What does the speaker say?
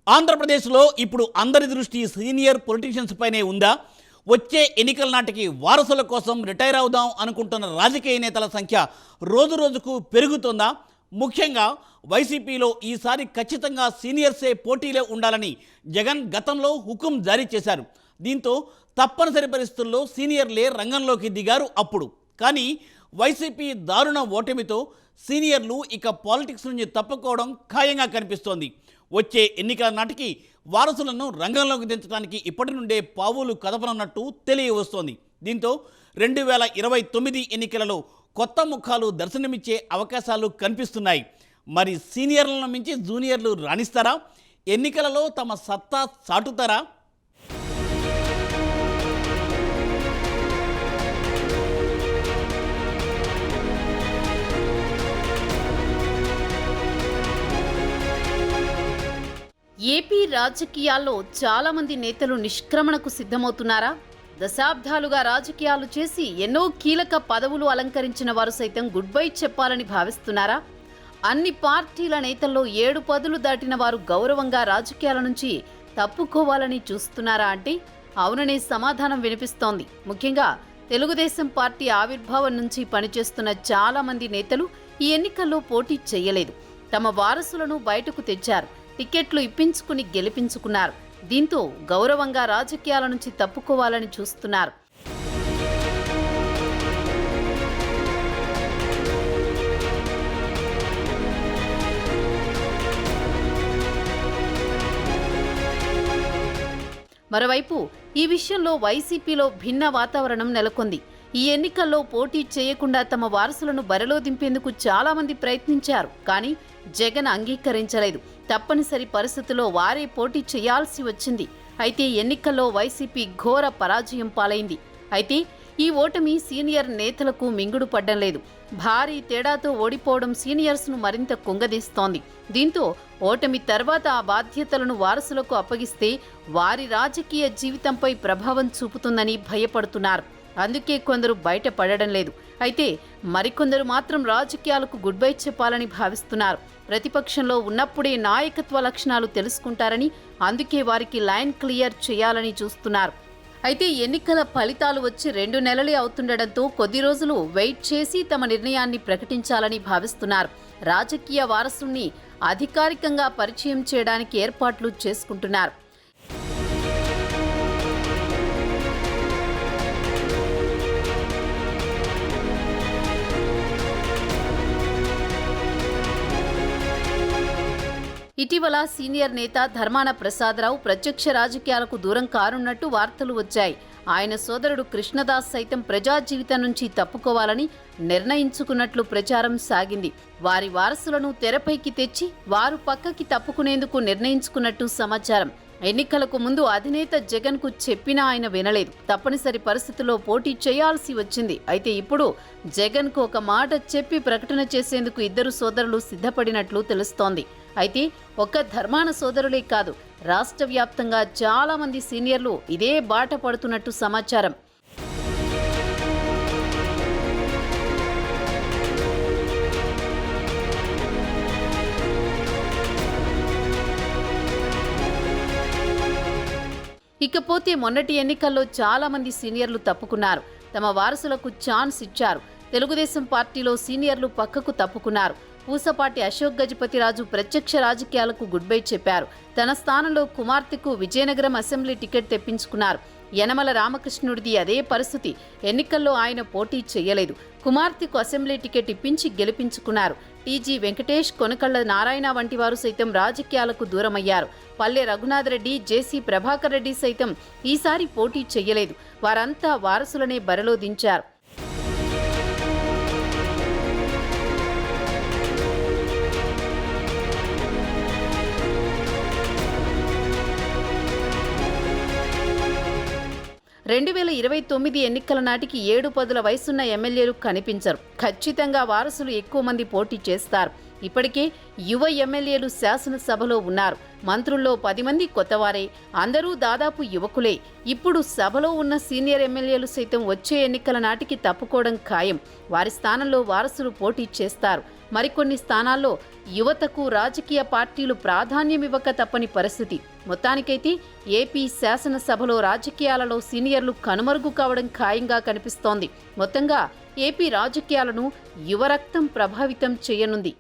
ఆంధ్రప్రదేశ్లో ఇప్పుడు అందరి దృష్టి సీనియర్ పొలిటీషియన్స్ పైనే ఉందా? వచ్చే ఎన్నికల నాటికి వారసుల కోసం రిటైర్ అవుదాం అనుకుంటున్న రాజకీయ నేతల సంఖ్య రోజు రోజుకు పెరుగుతోందా? ముఖ్యంగా వైసీపీలో ఈసారి ఖచ్చితంగా సీనియర్సే పోటీలో ఉండాలని జగన్ గతంలో హుకుం జారీ చేశారు. దీంతో తప్పనిసరి పరిస్థితుల్లో సీనియర్లే రంగంలోకి దిగారు. అప్పుడు కానీ వైసీపీ దారుణ ఓటమితో సీనియర్లు ఇక పాలిటిక్స్ నుంచి తప్పుకోవడం ఖాయంగా కనిపిస్తోంది. వచ్చే ఎన్నికల నాటికి వారసులను రంగంలోకి దించడానికి ఇప్పటి నుండే పావులు కదపనున్నట్టు తెలియవస్తోంది. దీంతో 2029 ఎన్నికలలో కొత్త ముఖాలు దర్శనమిచ్చే అవకాశాలు కనిపిస్తున్నాయి. మరి సీనియర్లను మించి జూనియర్లు రాణిస్తారా? ఎన్నికలలో తమ సత్తా చాటుతారా? ఏపీ రాజకీయాల్లో చాలా మంది నేతలు నిష్క్రమణకు సిద్ధమవుతున్నారా? దశాబ్దాలుగా రాజకీయాలు చేసి ఎన్నో కీలక పదవులు అలంకరించిన వారు సైతం గుడ్ బై చెప్పాలని భావిస్తున్నారా? అన్ని పార్టీల నేతల్లో 7 పదులు దాటిన వారు గౌరవంగా రాజకీయాల నుంచి తప్పుకోవాలని చూస్తున్నారా అంటే అవుననే సమాధానం వినిపిస్తోంది. ముఖ్యంగా తెలుగుదేశం పార్టీ ఆవిర్భావం నుంచి పనిచేస్తున్న చాలా మంది నేతలు ఈ ఎన్నికల్లో పోటీ చేయలేదు. తమ వారసులను బయటకు తెచ్చారు. టికెట్లు ఇప్పించుకుని గెలిపించుకున్నారు. దీంతో గౌరవంగా రాజకీయాల నుంచి తప్పుకోవాలని చూస్తున్నారు. మరోవైపు ఈ విషయంలో వైసీపీలో భిన్న వాతావరణం నెలకొంది. ఈ ఎన్నికల్లో పోటీ చేయకుండా తమ వారసులను బరిలో దింపేందుకు చాలా మంది ప్రయత్నించారు. కానీ జగన్ అంగీకరించలేదు. తప్పనిసరి పరిస్థితుల్లో వారే పోటీ చేయాల్సి వచ్చింది. అయితే ఎన్నికల్లో వైసీపీ ఘోర పరాజయం పాలైంది. అయితే ఈ ఓటమి సీనియర్ నేతలకు మింగుడు పడ్డం లేదు. భారీ తేడాతో ఓడిపోవడం సీనియర్స్ను మరింత కుంగదీస్తోంది. దీంతో ఓటమి తర్వాత ఆ బాధ్యతలను వారసులకు అప్పగిస్తే వారి రాజకీయ జీవితంపై ప్రభావం చూపుతుందని భయపడుతున్నారు. అందుకే కొందరు బయటపడడం లేదు. అయితే మరికొందరు మాత్రం రాజకీయాలకు గుడ్ బై చెప్పాలని భావిస్తున్నారు. ప్రతిపక్షంలో ఉన్నప్పుడే నాయకత్వ లక్షణాలు తెలుసుకుంటారని, అందుకే వారికి లైన్ క్లియర్ చేయాలని చూస్తున్నారు. అయితే ఎన్నికల ఫలితాలు వచ్చి 2 నెలలే అవుతుండటంతో కొద్ది రోజులు వెయిట్ చేసి తమ నిర్ణయాన్ని ప్రకటించాలని భావిస్తున్నారు. రాజకీయ వారసుల్ని అధికారికంగా పరిచయం చేయడానికి ఏర్పాట్లు చేసుకుంటున్నారు. ఇటీవల సీనియర్ నేత ధర్మాన ప్రసాదరావు ప్రత్యక్ష రాజకీయాలకు దూరం కానున్నట్టు వార్తలు వచ్చాయి. ఆయన సోదరుడు కృష్ణదాస్ సైతం ప్రజా జీవితం నుంచి తప్పుకోవాలని నిర్ణయించుకున్నట్లు ప్రచారం సాగింది. వారి వారసులను తెరపైకి తెచ్చి వారు పక్కకి తప్పుకునేందుకు నిర్ణయించుకున్నట్టు సమాచారం. ఎన్నికలకు ముందు అధినేత జగన్కు చెప్పినా ఆయన వినలేదు. తప్పనిసరి పరిస్థితుల్లో పోటీ చేయాల్సి వచ్చింది. అయితే ఇప్పుడు జగన్కు ఒక మాట చెప్పి ప్రకటన చేసేందుకు ఇద్దరు సోదరులు సిద్ధపడినట్లు తెలుస్తోంది. అయితే ఒక్క ధర్మాన సోదరులే కాదు, రాష్ట్ర వ్యాప్తంగా చాలా మంది సీనియర్లు ఇదే బాట పడుతున్నట్టు సమాచారం. ఇకపోతే మొన్నటి ఎన్నికల్లో చాలా మంది సీనియర్లు తప్పుకున్నారు. తమ వారసులకు ఛాన్స్ ఇచ్చారు. తెలుగుదేశం పార్టీలో సీనియర్లు పక్కకు తప్పుకున్నారు. పూసపాటి అశోక్ గజపతిరాజు ప్రత్యక్ష రాజకీయాలకు గుడ్ బై చెప్పారు. తన స్థానంలో కుమార్తెకు విజయనగరం అసెంబ్లీ టికెట్ తెప్పించుకున్నారు. యనమల రామకృష్ణుడిది అదే పరిస్థితి. ఎన్నికల్లో ఆయన పోటీ చేయలేదు. కుమార్తెకు అసెంబ్లీ టికెట్ ఇప్పించి గెలిపించుకున్నారు. టీజీ వెంకటేష్, కొనకళ్ళ నారాయణ వంటి వారు సైతం రాజకీయాలకు దూరమయ్యారు. పల్లె రఘునాథరెడ్డి, జేసీ ప్రభాకర్ రెడ్డి సైతం ఈసారి పోటీ చేయలేదు. వారంతా వారసులనే బరిలో దించారు. రెండు 2029 ఎన్నికల నాటికి 7 పదుల వయసున్న ఎమ్మెల్యేలు కనిపించరు. ఖచ్చితంగా వారసులు ఎక్కువ మంది పోటీ చేస్తారు. ఇప్పటికే యువ ఎమ్మెల్యేలు శాసనసభలో ఉన్నారు. మంత్రుల్లో 10 మంది కొత్తవారే, అందరూ దాదాపు యువకులే. ఇప్పుడు సభలో ఉన్న సీనియర్ ఎమ్మెల్యేలు సైతం వచ్చే ఎన్నికల నాటికి తప్పుకోవడం ఖాయం. వారి స్థానంలో వారసులు పోటీ చేస్తారు. మరికొన్ని స్థానాల్లో యువతకు రాజకీయ పార్టీలు ప్రాధాన్యమివ్వక తప్పని పరిస్థితి. మొత్తానికైతే ఏపీ శాసనసభలో రాజకీయాలలో సీనియర్లు కనుమరుగు కావడం ఖాయంగా కనిపిస్తోంది. మొత్తంగా ఏపీ రాజకీయాలను యువరక్తం ప్రభావితం చేయనుంది.